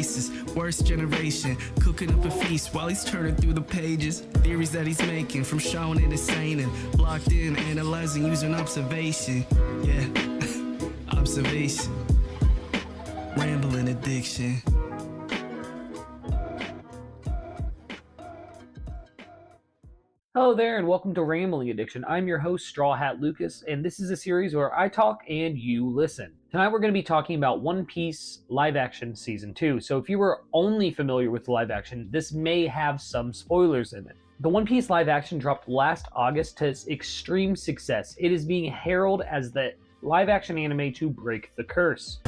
faces. Worst generation, cooking up a feast while he's turning through the pages. Theories that he's making, from showing it as sane, blocked in, analyzing, using observation. Yeah, observation. Rambling addiction. Hello there, and welcome to Rambling Addiction. I'm your host, StrawHatLucas, and this is a series where I talk and you listen. Tonight we're going to be talking about One Piece live action season 2. So if you were only familiar with the live action, this may have some spoilers in it. The One Piece live action dropped last August to its extreme success. It is being heralded as the live action anime to break the curse.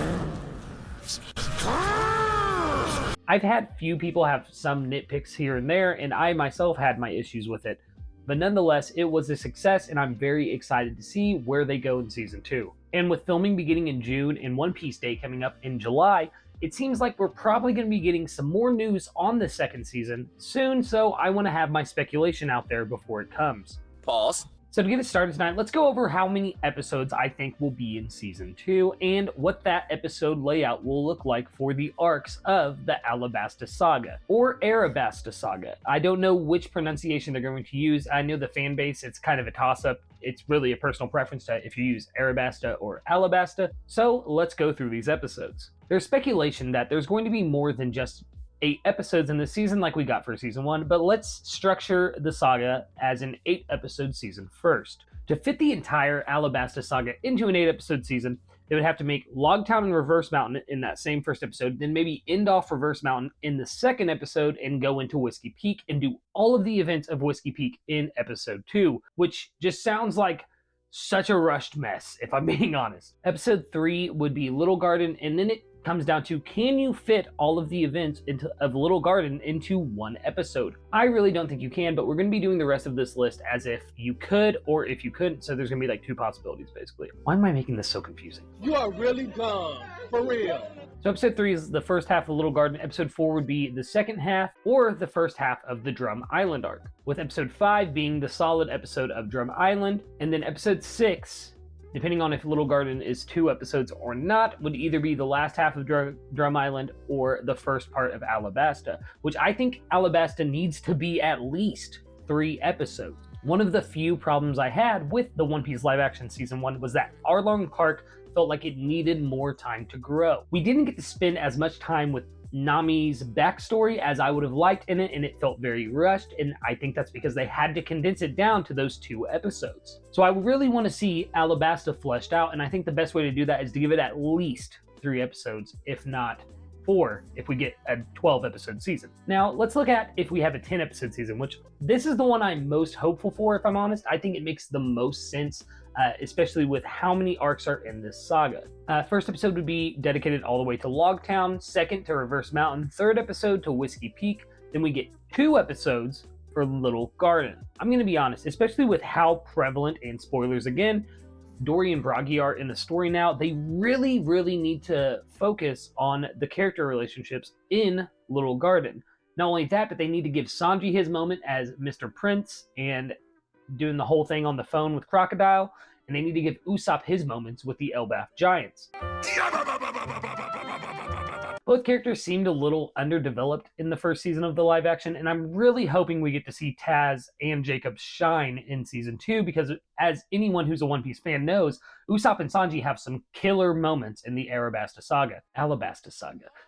I've had few people have some nitpicks here and there, and I myself had my issues with it. But nonetheless, it was a success, and I'm very excited to see where they go in season 2. And with filming beginning in June and One Piece Day coming up in July, it seems like we're probably going to be getting some more news on the second season soon, so I want to have my speculation out there before it comes. Pause. So to get it started tonight, let's go over how many episodes I think will be in Season 2 and what that episode layout will look like for the arcs of the Alabasta Saga, or Arabasta Saga. I don't know which pronunciation they're going to use. I know the fan base, it's kind of a toss-up. It's really a personal preference to if you use Arabasta or Alabasta. So let's go through these episodes. There's speculation that there's going to be more than just 8 episodes in the season like we got for season 1, but let's structure the saga as an 8-episode season first. To fit the entire Alabasta Saga into an 8-episode season, they would have to make Logtown and Reverse Mountain in that same first episode, then maybe end off Reverse Mountain in the second episode and go into Whiskey Peak and do all of the events of Whiskey Peak in episode 2, which just sounds like such a rushed mess, if I'm being honest. Episode 3 would be Little Garden, and then it comes down to, can you fit all of the events of Little Garden into one episode? I really don't think you can, but we're going to be doing the rest of this list as if you could or if you couldn't, so there's going to be like 2 possibilities basically. Why am I making this so confusing? You are really dumb, for real. So episode 3 is the first half of Little Garden, episode 4 would be the second half or the first half of the Drum Island arc, with episode 5 being the solid episode of Drum Island, and then episode 6, depending on if Little Garden is 2 episodes or not, would either be the last half of Drum Island or the first part of Alabasta, which I think Alabasta needs to be at least 3 episodes. One of the few problems I had with the One Piece live action season 1 was that Arlong Park felt like it needed more time to grow. We didn't get to spend as much time with Nami's backstory as I would have liked in it, and it felt very rushed, and I think that's because they had to condense it down to those 2 episodes. So I really want to see Alabasta fleshed out, and I think the best way to do that is to give it at least 3 episodes, if not 4, if we get a 12-episode season. Now, let's look at if we have a 10-episode season, which this is the one I'm most hopeful for, if I'm honest. I think it makes the most sense, especially with how many arcs are in this saga. First episode would be dedicated all the way to Logtown, second to Reverse Mountain, third episode to Whiskey Peak, then we get 2 episodes for Little Garden. I'm going to be honest, especially with how prevalent, and spoilers again, Dory and Bragi are in the story now, they really need to focus on the character relationships in Little Garden. Not only that, but they need to give Sanji his moment as Mr. Prince and doing the whole thing on the phone with Crocodile, and they need to give Usopp his moments with the Elbaf Giants. Both characters seemed a little underdeveloped in the first season of the live action, and I'm really hoping we get to see Taz and Jacob shine in season 2, because as anyone who's a One Piece fan knows, Usopp and Sanji have some killer moments in the Alabasta Saga.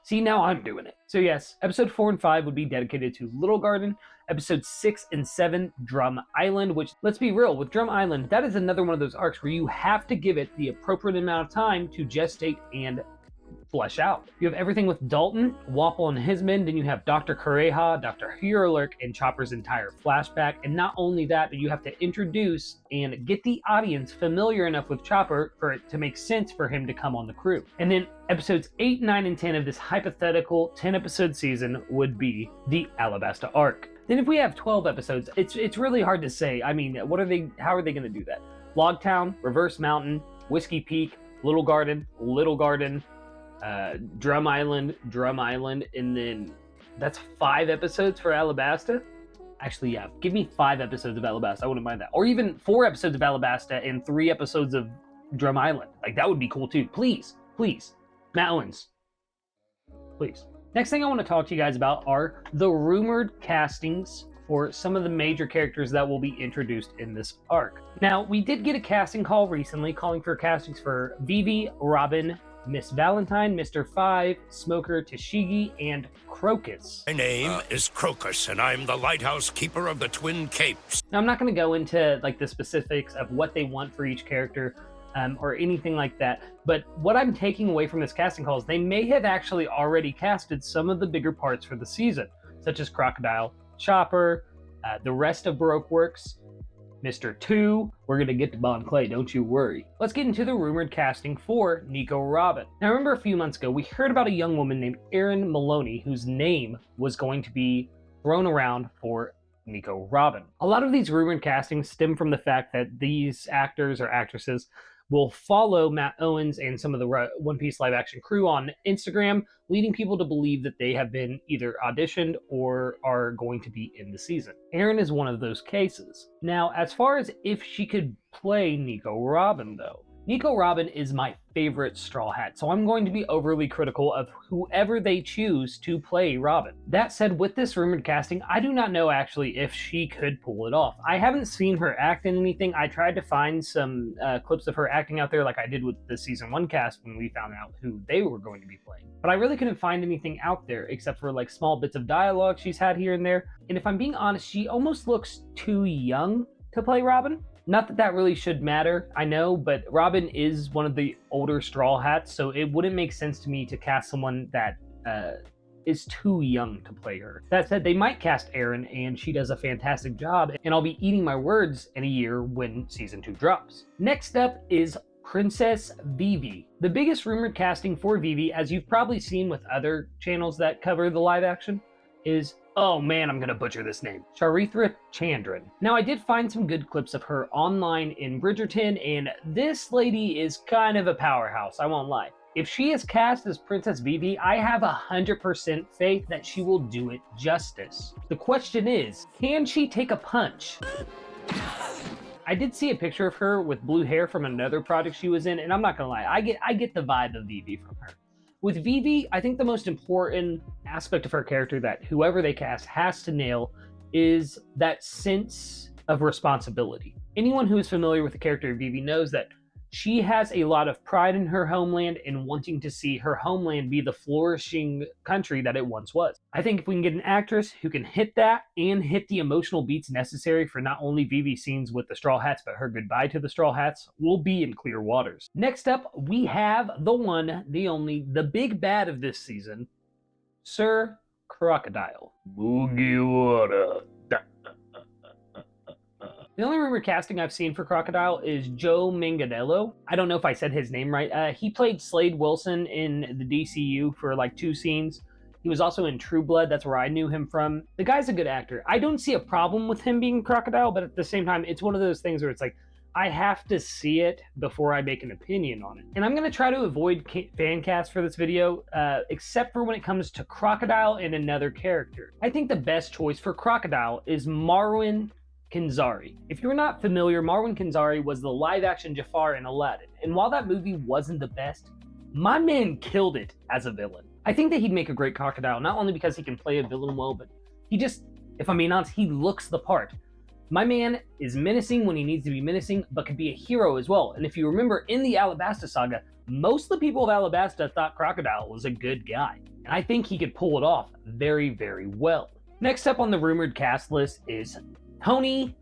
See, now I'm doing it. So yes, episode 4 and 5 would be dedicated to Little Garden. Episode 6 and 7, Drum Island, which, let's be real, with Drum Island, that is another one of those arcs where you have to give it the appropriate amount of time to gestate and flesh out. You have everything with Dalton, Wapol and his men, then you have Dr. Kureha, Dr. Hirolurk, and Chopper's entire flashback, and not only that, but you have to introduce and get the audience familiar enough with Chopper for it to make sense for him to come on the crew. And then episodes 8, 9, and 10 of this hypothetical 10-episode season would be the Alabasta arc. Then if we have 12 episodes, it's really hard to say. I mean, how are they going to do that? Logtown, Reverse Mountain, Whiskey Peak, Little Garden, Drum Island, and then that's 5 episodes for Alabasta? Actually, yeah, give me 5 episodes of Alabasta. I wouldn't mind that. Or even 4 episodes of Alabasta and 3 episodes of Drum Island. Like, that would be cool too. Please, Matt Owens, please. Next thing I want to talk to you guys about are the rumored castings for some of the major characters that will be introduced in this arc. Now, we did get a casting call recently calling for castings for Vivi, Robin, Miss Valentine, Mr. Five, Smoker, Tashigi, and Crocus. My name is Crocus, and I'm the lighthouse keeper of the Twin Capes. Now, I'm not going to go into like the specifics of what they want for each character or anything like that, but what I'm taking away from this casting call is they may have actually already casted some of the bigger parts for the season, such as Crocodile, Chopper, the rest of Baroque Works, Mr. 2. We're going to get to Bon Clay, don't you worry. Let's get into the rumored casting for Nico Robin. Now, remember a few months ago, we heard about a young woman named Erin Maloney, whose name was going to be thrown around for Nico Robin. A lot of these rumored castings stem from the fact that these actors or actresses will follow Matt Owens and some of the One Piece live action crew on Instagram, leading people to believe that they have been either auditioned or are going to be in the season. Erin is one of those cases. Now, as far as if she could play Nico Robin, though, Nico Robin is my favorite Straw Hat, so I'm going to be overly critical of whoever they choose to play Robin. That said, with this rumored casting, I do not know actually if she could pull it off. I haven't seen her act in anything. I tried to find some clips of her acting out there like I did with the season 1 cast when we found out who they were going to be playing. But I really couldn't find anything out there except for like small bits of dialogue she's had here and there. And if I'm being honest, she almost looks too young to play Robin. Not that that really should matter, I know, but Robin is one of the older Straw Hats, so it wouldn't make sense to me to cast someone that is too young to play her. That said, they might cast Erin, and she does a fantastic job, and I'll be eating my words in a year when season 2 drops. Next up is Princess Vivi. The biggest rumored casting for Vivi, as you've probably seen with other channels that cover the live action, is, oh man, I'm gonna butcher this name, Charithra Chandran. Now, I did find some good clips of her online in Bridgerton, and this lady is kind of a powerhouse, I won't lie. If she is cast as Princess Vivi, I have 100% faith that she will do it justice. The question is, can she take a punch? I did see a picture of her with blue hair from another project she was in, and I'm not gonna lie, I get the vibe of Vivi from her. With Vivi, I think the most important aspect of her character that whoever they cast has to nail is that sense of responsibility. Anyone who is familiar with the character of Vivi knows that she has a lot of pride in her homeland and wanting to see her homeland be the flourishing country that it once was. I think if we can get an actress who can hit that and hit the emotional beats necessary for not only Vivi's scenes with the Straw Hats, but her goodbye to the Straw Hats, we'll be in clear waters. Next up, we have the one, the only, the big bad of this season, Sir Crocodile. Boogie water. The only rumored casting I've seen for Crocodile is Joe Manganiello. I don't know if I said his name right. He played Slade Wilson in the DCU for like 2 scenes. He was also in True Blood. That's where I knew him from. The guy's a good actor. I don't see a problem with him being Crocodile, but at the same time, it's one of those things where it's like, I have to see it before I make an opinion on it. And I'm going to try to avoid fan cast for this video, except for when it comes to Crocodile and another character. I think the best choice for Crocodile is Marwan Kenzari. If you're not familiar, Marwan Kenzari was the live-action Jafar in Aladdin, and while that movie wasn't the best, my man killed it as a villain. I think that he'd make a great Crocodile, not only because he can play a villain well, but he just, if I'm being honest, he looks the part. My man is menacing when he needs to be menacing, but could be a hero as well. And if you remember, in the Alabasta saga, most of the people of Alabasta thought Crocodile was a good guy, and I think he could pull it off very, very well. Next up on the rumored cast list is Tony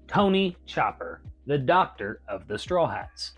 Chopper, the Doctor of the Straw Hats.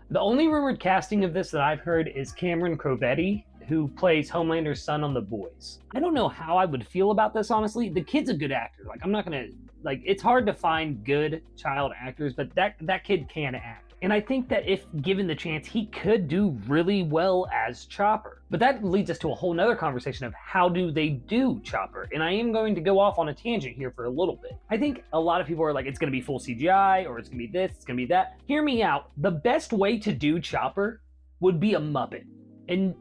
The only rumored casting of this that I've heard is Cameron Crovetti, who plays Homelander's son on The Boys. I don't know how I would feel about this, honestly. The kid's a good actor. Like, I'm not gonna, like, it's hard to find good child actors, but that kid can act. And I think that if given the chance, he could do really well as Chopper. But that leads us to a whole nother conversation of how do they do Chopper? And I am going to go off on a tangent here for a little bit. I think a lot of people are like, it's gonna be full CGI, or it's gonna be this, it's gonna be that. Hear me out. The best way to do Chopper would be a Muppet. And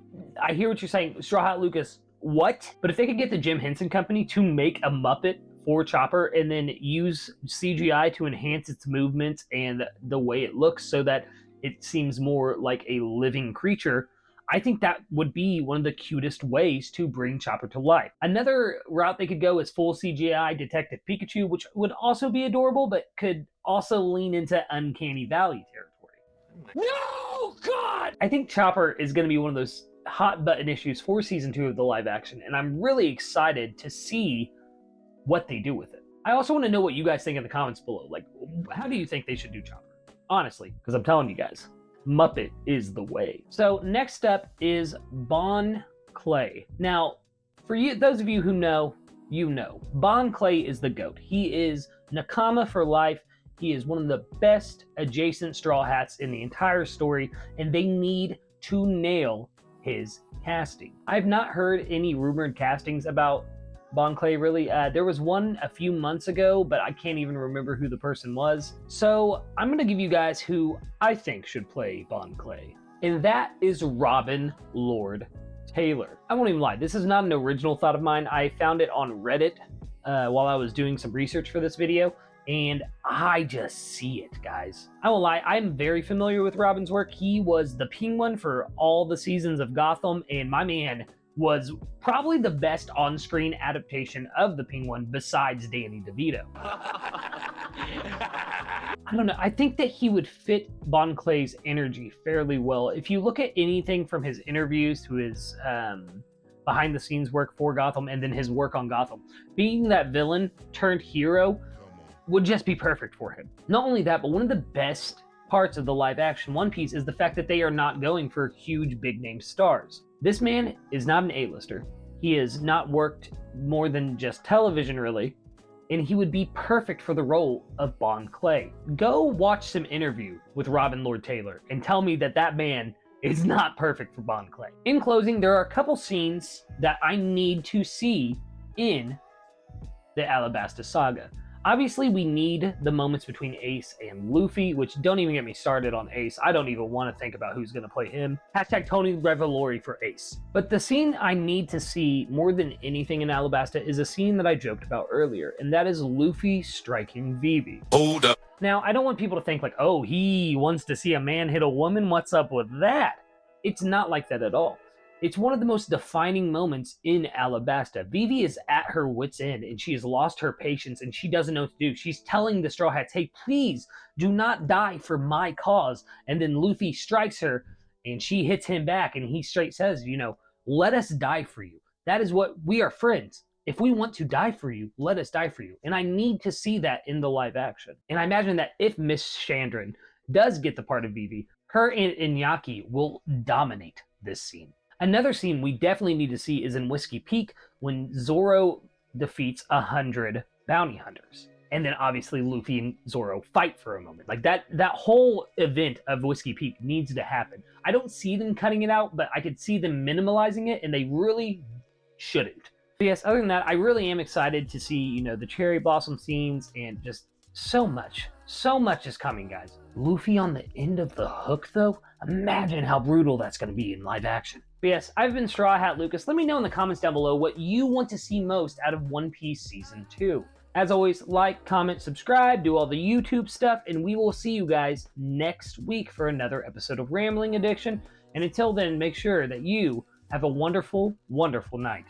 I hear what you're saying, StrawHatLucas, what? But if they could get the Jim Henson Company to make a Muppet for Chopper and then use CGI to enhance its movements and the way it looks so that it seems more like a living creature, I think that would be one of the cutest ways to bring Chopper to life. Another route they could go is full CGI Detective Pikachu, which would also be adorable, but could also lean into Uncanny Valley territory. No, God! I think Chopper is going to be one of those hot button issues for season 2 of the live action, and I'm really excited to see what they do with it. I also want to know what you guys think in the comments below. Like, how do you think they should do Chopper? Honestly, because I'm telling you guys, Muppet is the way. So next up is Bon Clay. Now, for you, those of you who know, you know. Bon Clay is the GOAT. He is Nakama for life. He is one of the best adjacent Straw Hats in the entire story, and they need to nail his casting. I've not heard any rumored castings about Bon Clay, really. There was one a few months ago, but I can't even remember who the person was. So I'm going to give you guys who I think should play Bon Clay, and that is Robin Lord Taylor. I won't even lie, this is not an original thought of mine. I found it on Reddit while I was doing some research for this video, and I just see it, guys. I won't lie, I'm very familiar with Robin's work. He was the Penguin for all the seasons of Gotham, and my man was probably the best on-screen adaptation of the Penguin besides Danny DeVito. I don't know, I think that he would fit Bon Clay's energy fairly well. If you look at anything from his interviews to his behind-the-scenes work for Gotham and then his work on Gotham, being that villain turned hero would just be perfect for him. Not only that, but one of the best parts of the live-action One Piece is the fact that they are not going for huge big-name stars. This man is not an A-lister. He has not worked more than just television, really, and he would be perfect for the role of Bon Clay. Go watch some interview with Robin Lord Taylor and tell me that that man is not perfect for Bon Clay. In closing, there are a couple scenes that I need to see in the Alabasta saga. Obviously, we need the moments between Ace and Luffy, which don't even get me started on Ace. I don't even want to think about who's going to play him. Hashtag Tony Revolori for Ace. But the scene I need to see more than anything in Alabasta is a scene that I joked about earlier, and that is Luffy striking Vivi. Hold up. Now, I don't want people to think like, oh, he wants to see a man hit a woman. What's up with that? It's not like that at all. It's one of the most defining moments in Alabasta. Vivi is at her wit's end, and she has lost her patience, and she doesn't know what to do. She's telling the Straw Hats, hey, please do not die for my cause. And then Luffy strikes her, and she hits him back, and he straight says, you know, let us die for you. That is what we are, friends. If we want to die for you, let us die for you. And I need to see that in the live action. And I imagine that if Miss Chandran does get the part of Vivi, her and Iñaki will dominate this scene. Another scene we definitely need to see is in Whiskey Peak when Zoro defeats 100 bounty hunters. And then obviously Luffy and Zoro fight for a moment. Like that whole event of Whiskey Peak needs to happen. I don't see them cutting it out, but I could see them minimalizing it, and they really shouldn't. But yes, other than that, I really am excited to see, you know, the cherry blossom scenes, and just so much is coming, guys. Luffy on the end of the hook, though? Imagine how brutal that's going to be in live action. But yes, I've been StrawHatLucas. Let me know in the comments down below what you want to see most out of One Piece Season 2. As always, like, comment, subscribe, do all the YouTube stuff, and we will see you guys next week for another episode of Rambling Addiction. And until then, make sure that you have a wonderful, wonderful night.